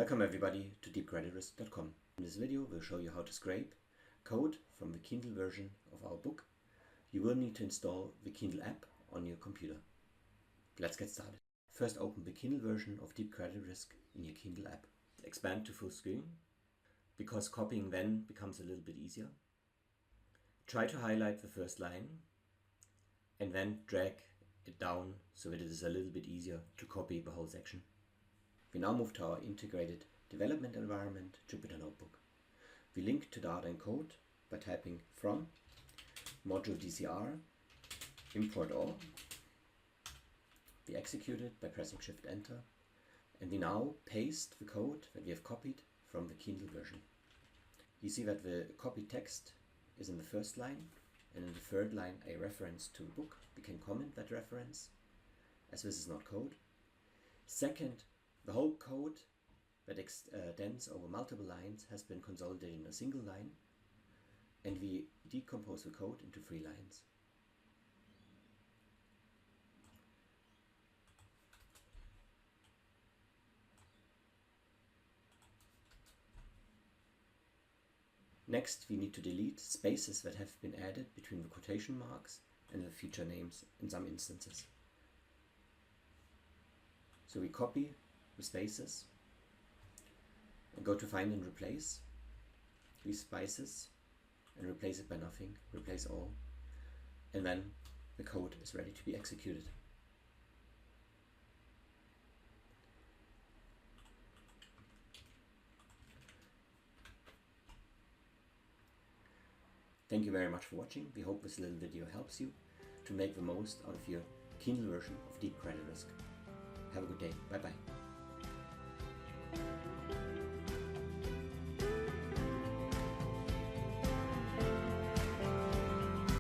Welcome everybody to deepcreditrisk.com. In this video we'll show you how to scrape code from the Kindle version of our book. You will need to install the Kindle app on your computer. Let's get started. First open the Kindle version of Deep Credit Risk in your Kindle app. Expand to full screen, because copying then becomes a little bit easier. Try to highlight the first line and then drag it down so that it is a little bit easier to copy the whole section. We now move to our integrated development environment, Jupyter Notebook. We link to data encode by typing from module DCR import all. We execute it by pressing Shift Enter, and we now paste the code that we have copied from the Kindle version. You see that the copied text is in the first line, and in the third line a reference to the book. We can comment that reference, as this is not code. Second, the whole code that extends over multiple lines has been consolidated in a single line, and we decompose the code into 3 lines. Next, we need to delete spaces that have been added between the quotation marks and the feature names in some instances. So we copy the spaces and go to find and replace these spaces and replace it by nothing, replace all, and then the code is ready to be executed. Thank you very much for watching. We hope this little video helps you to make the most out of your Kindle version of Deep Credit Risk. Have a good day. Bye bye.